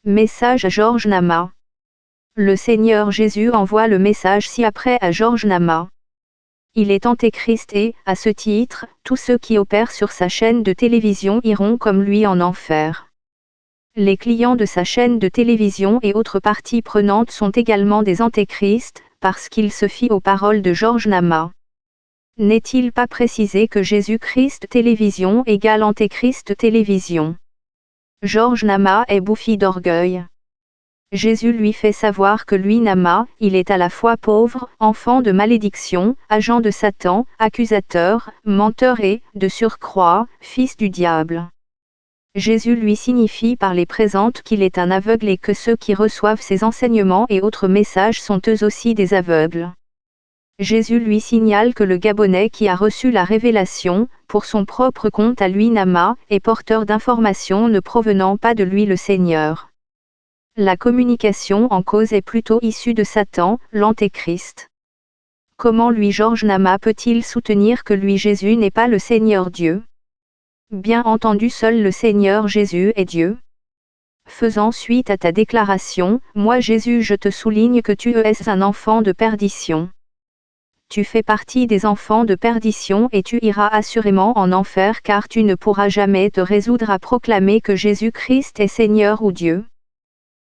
Message à Georges Nama. Le Seigneur Jésus envoie le message ci-après à Georges Nama. Il est antéchrist et, à ce titre, tous ceux qui opèrent sur sa chaîne de télévision iront comme lui en enfer. Les clients de sa chaîne de télévision et autres parties prenantes sont également des antéchrists, parce qu'ils se fient aux paroles de Georges Nama. N'est-il pas précisé que Jésus-Christ télévision égale antéchrist télévision? Georges Nama est bouffi d'orgueil. Jésus lui fait savoir que lui Nama, il est à la fois pauvre, enfant de malédiction, agent de Satan, accusateur, menteur et, de surcroît, fils du diable. Jésus lui signifie par les présentes qu'il est un aveugle et que ceux qui reçoivent ses enseignements et autres messages sont eux aussi des aveugles. Jésus lui signale que le Gabonais qui a reçu la révélation, pour son propre compte à lui Nama, est porteur d'informations ne provenant pas de lui le Seigneur. La communication en cause est plutôt issue de Satan, l'antéchrist. Comment lui Georges Nama peut-il soutenir que lui Jésus n'est pas le Seigneur Dieu? Bien entendu, seul le Seigneur Jésus est Dieu. Faisant suite à ta déclaration, moi Jésus je te souligne que tu es un enfant de perdition. Tu fais partie des enfants de perdition et tu iras assurément en enfer car tu ne pourras jamais te résoudre à proclamer que Jésus-Christ est Seigneur ou Dieu.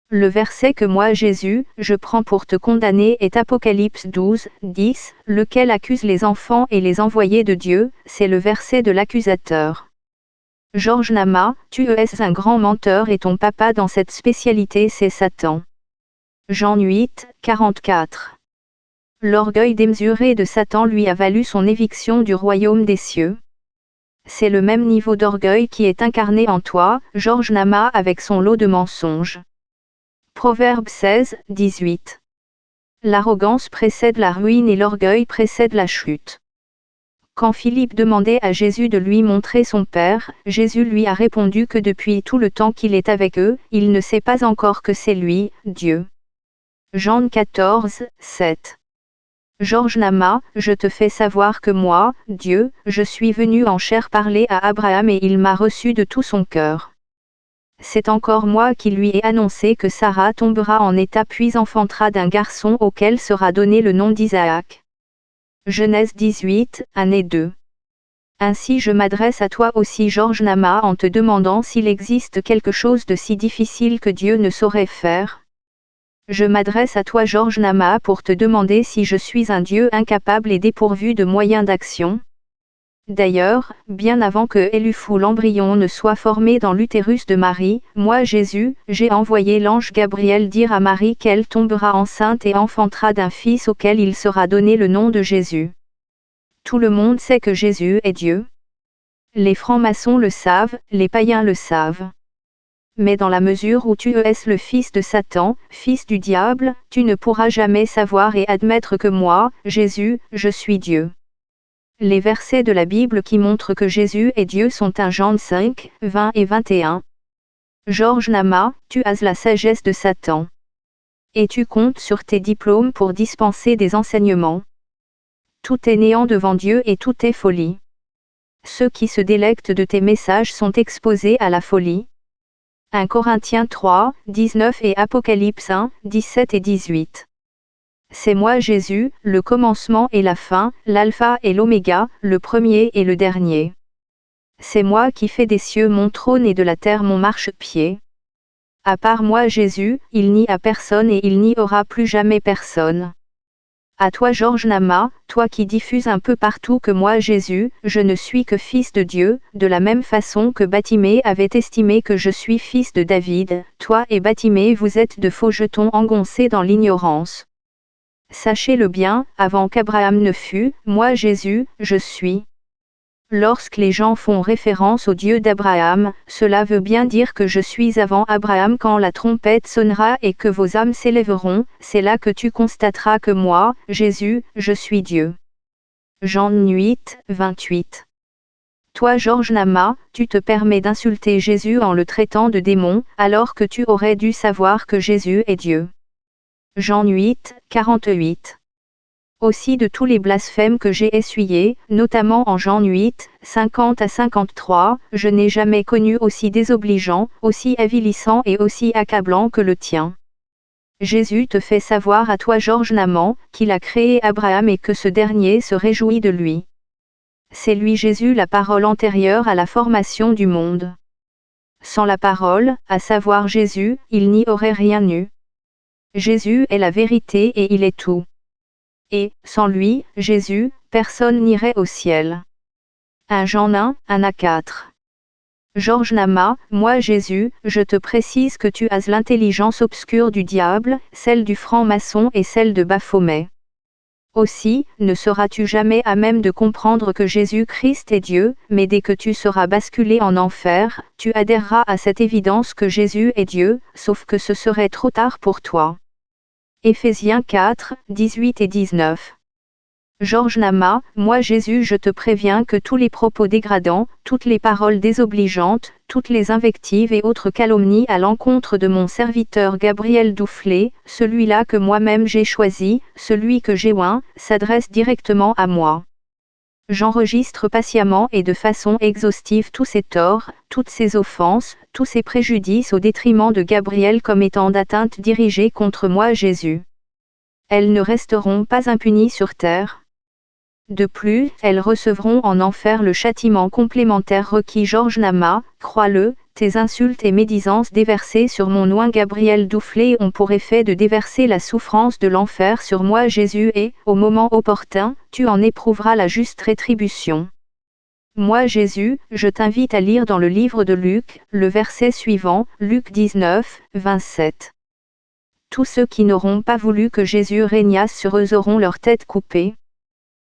Le verset que moi Jésus, je prends pour te condamner est Apocalypse 12, 10, lequel accuse les enfants et les envoyés de Dieu, c'est le verset de l'accusateur. Georges Nama, tu es un grand menteur et ton papa dans cette spécialité c'est Satan. Jean 8, 44. L'orgueil démesuré de Satan lui a valu son éviction du royaume des cieux. C'est le même niveau d'orgueil qui est incarné en toi, Georges Nama avec son lot de mensonges. Proverbe 16, 18. L'arrogance précède la ruine et l'orgueil précède la chute. Quand Philippe demandait à Jésus de lui montrer son Père, Jésus lui a répondu que depuis tout le temps qu'il est avec eux, il ne sait pas encore que c'est lui, Dieu. Jean 14, 7. Georges Nama, je te fais savoir que moi, Dieu, je suis venu en chair parler à Abraham et il m'a reçu de tout son cœur. C'est encore moi qui lui ai annoncé que Sarah tombera en état puis enfantera d'un garçon auquel sera donné le nom d'Isaac. Genèse 18, 1 et 2. Ainsi je m'adresse à toi aussi Georges Nama en te demandant s'il existe quelque chose de si difficile que Dieu ne saurait faire. Je m'adresse à toi Georges Nama pour te demander si je suis un Dieu incapable et dépourvu de moyens d'action. D'ailleurs, bien avant que Éluf ou l'embryon ne soit formé dans l'utérus de Marie, moi Jésus, j'ai envoyé l'ange Gabriel dire à Marie qu'elle tombera enceinte et enfantera d'un fils auquel il sera donné le nom de Jésus. Tout le monde sait que Jésus est Dieu. Les francs-maçons le savent, les païens le savent. Mais dans la mesure où tu es le fils de Satan, fils du diable, tu ne pourras jamais savoir et admettre que moi, Jésus, je suis Dieu. Les versets de la Bible qui montrent que Jésus est Dieu sont 1 Jean 5, 20 et 21. Georges Nama, tu as la sagesse de Satan. Et tu comptes sur tes diplômes pour dispenser des enseignements. Tout est néant devant Dieu et tout est folie. Ceux qui se délectent de tes messages sont exposés à la folie. 1 Corinthiens 3, 19 et Apocalypse 1, 17 et 18. C'est moi Jésus, le commencement et la fin, l'alpha et l'oméga, le premier et le dernier. C'est moi qui fais des cieux mon trône et de la terre mon marchepied. À part moi Jésus, il n'y a personne et il n'y aura plus jamais personne. À toi Georges Nama, toi qui diffuses un peu partout que moi Jésus, je ne suis que fils de Dieu, de la même façon que Batimée avait estimé que je suis fils de David, toi et Batimée vous êtes de faux jetons engoncés dans l'ignorance. Sachez-le bien, avant qu'Abraham ne fût, moi Jésus, je suis. Lorsque les gens font référence au Dieu d'Abraham, cela veut bien dire que je suis avant Abraham quand la trompette sonnera et que vos âmes s'élèveront, c'est là que tu constateras que moi, Jésus, je suis Dieu. Jean 8, 28. Toi Georges Nama, tu te permets d'insulter Jésus en le traitant de démon, alors que tu aurais dû savoir que Jésus est Dieu. Jean 8, 48. Aussi de tous les blasphèmes que j'ai essuyés, notamment en Jean 8, 50 à 53, je n'ai jamais connu aussi désobligeant, aussi avilissant et aussi accablant que le tien. Jésus te fait savoir à toi Georges Naman, qu'il a créé Abraham et que ce dernier se réjouit de lui. C'est lui Jésus la parole antérieure à la formation du monde. Sans la parole, à savoir Jésus, il n'y aurait rien eu. Jésus est la vérité et il est tout. Et, sans lui, Jésus, personne n'irait au ciel. 1 Jean 1, 1 à 4. Georges Naman, moi Jésus, je te précise que tu as l'intelligence obscure du diable, celle du franc-maçon et celle de Baphomet. Aussi, ne seras-tu jamais à même de comprendre que Jésus-Christ est Dieu, mais dès que tu seras basculé en enfer, tu adhéreras à cette évidence que Jésus est Dieu, sauf que ce serait trop tard pour toi. Éphésiens 4, 18 et 19. Georges Naman, moi Jésus je te préviens que tous les propos dégradants, toutes les paroles désobligeantes, toutes les invectives et autres calomnies à l'encontre de mon serviteur Gabriel Doufflet, celui-là que moi-même j'ai choisi, celui que j'ai oint, s'adressent directement à moi. J'enregistre patiemment et de façon exhaustive tous ces torts, toutes ces offenses, tous ces préjudices au détriment de Gabriel comme étant d'atteinte dirigée contre moi Jésus. Elles ne resteront pas impunies sur terre. De plus, elles recevront en enfer le châtiment complémentaire requis. Georges Naman, crois-le, tes insultes et médisances déversées sur mon oint Gabriel Doufflet ont pour effet de déverser la souffrance de l'enfer sur moi Jésus et, au moment opportun, tu en éprouveras la juste rétribution. Moi Jésus, je t'invite à lire dans le livre de Luc, le verset suivant, Luc 19, 27. Tous ceux qui n'auront pas voulu que Jésus régnât sur eux auront leur tête coupée.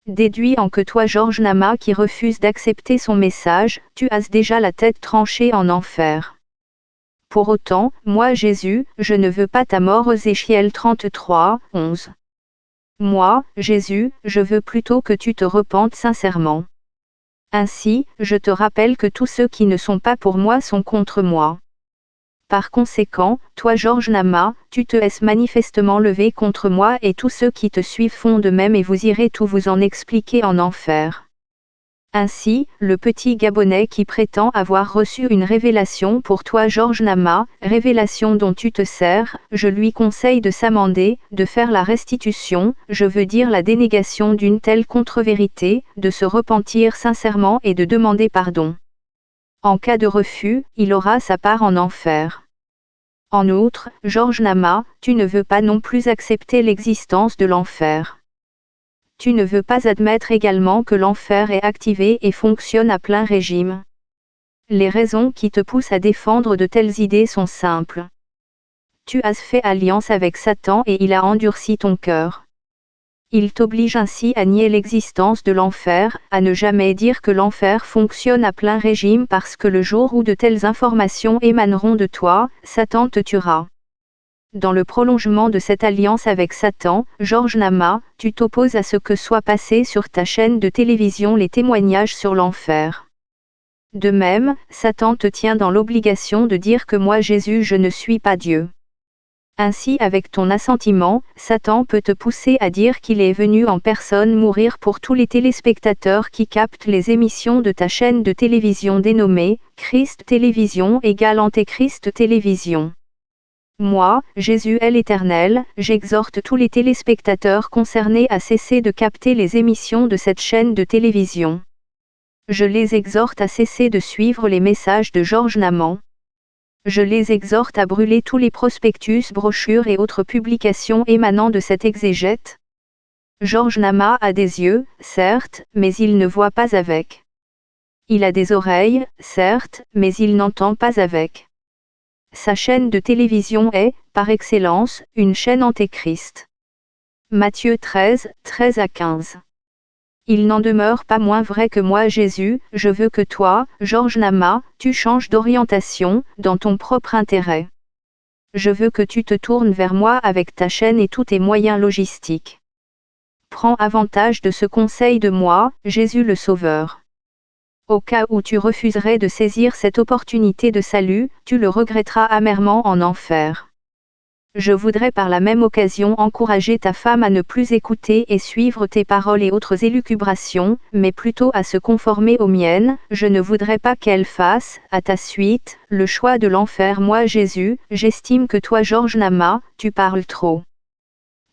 Déduit en que toi Georges Naman qui refuses d'accepter son message, tu as déjà la tête tranchée en enfer. Pour autant, moi Jésus, je ne veux pas ta mort. Ézéchiel 33, 11. Moi, Jésus, je veux plutôt que tu te repentes sincèrement. Ainsi, je te rappelle que tous ceux qui ne sont pas pour moi sont contre moi. Par conséquent, toi Georges Naman, tu te es manifestement levé contre moi et tous ceux qui te suivent font de même et vous irez tout vous en expliquer en enfer. Ainsi, le petit Gabonais qui prétend avoir reçu une révélation pour toi Georges Naman, révélation dont tu te sers, je lui conseille de s'amender, de faire la restitution, je veux dire la dénégation d'une telle contre-vérité, de se repentir sincèrement et de demander pardon. En cas de refus, il aura sa part en enfer. En outre, Georges Naman, tu ne veux pas non plus accepter l'existence de l'enfer. Tu ne veux pas admettre également que l'enfer est activé et fonctionne à plein régime. Les raisons qui te poussent à défendre de telles idées sont simples. Tu as fait alliance avec Satan et il a endurci ton cœur. Il t'oblige ainsi à nier l'existence de l'enfer, à ne jamais dire que l'enfer fonctionne à plein régime parce que le jour où de telles informations émaneront de toi, Satan te tuera. Dans le prolongement de cette alliance avec Satan, Georges Naman, tu t'opposes à ce que soient passés sur ta chaîne de télévision les témoignages sur l'enfer. De même, Satan te tient dans l'obligation de dire que moi Jésus je ne suis pas Dieu. Ainsi avec ton assentiment, Satan peut te pousser à dire qu'il est venu en personne mourir pour tous les téléspectateurs qui captent les émissions de ta chaîne de télévision dénommée « Christ Télévision égale Antéchrist Télévision ». Moi, Jésus est l'Éternel, j'exhorte tous les téléspectateurs concernés à cesser de capter les émissions de cette chaîne de télévision. Je les exhorte à cesser de suivre les messages de Georges Naman. Je les exhorte à brûler tous les prospectus, brochures et autres publications émanant de cette exégète. Georges Naman a des yeux, certes, mais il ne voit pas avec. Il a des oreilles, certes, mais il n'entend pas avec. Sa chaîne de télévision est, par excellence, une chaîne antéchrist. Matthieu 13, 13 à 15. Il n'en demeure pas moins vrai que moi Jésus, je veux que toi, Georges Naman, tu changes d'orientation, dans ton propre intérêt. Je veux que tu te tournes vers moi avec ta chaîne et tous tes moyens logistiques. Prends avantage de ce conseil de moi, Jésus le Sauveur. Au cas où tu refuserais de saisir cette opportunité de salut, tu le regretteras amèrement en enfer. Je voudrais par la même occasion encourager ta femme à ne plus écouter et suivre tes paroles et autres élucubrations, mais plutôt à se conformer aux miennes. Je ne voudrais pas qu'elle fasse, à ta suite, le choix de l'enfer. Moi Jésus, j'estime que toi Georges Nama, tu parles trop.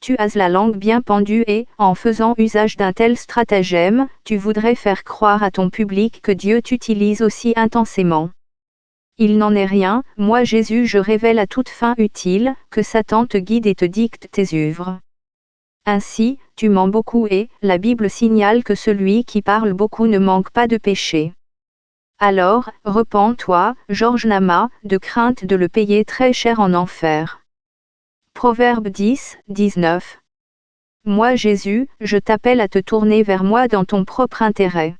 Tu as la langue bien pendue et, en faisant usage d'un tel stratagème, tu voudrais faire croire à ton public que Dieu t'utilise aussi intensément. Il n'en est rien, moi Jésus je révèle à toute fin utile, que Satan te guide et te dicte tes œuvres. Ainsi, tu mens beaucoup et, la Bible signale que celui qui parle beaucoup ne manque pas de péché. Alors, repens-toi, Georges Nama, de crainte de le payer très cher en enfer. Proverbe 10, 19. Moi Jésus, je t'appelle à te tourner vers moi dans ton propre intérêt.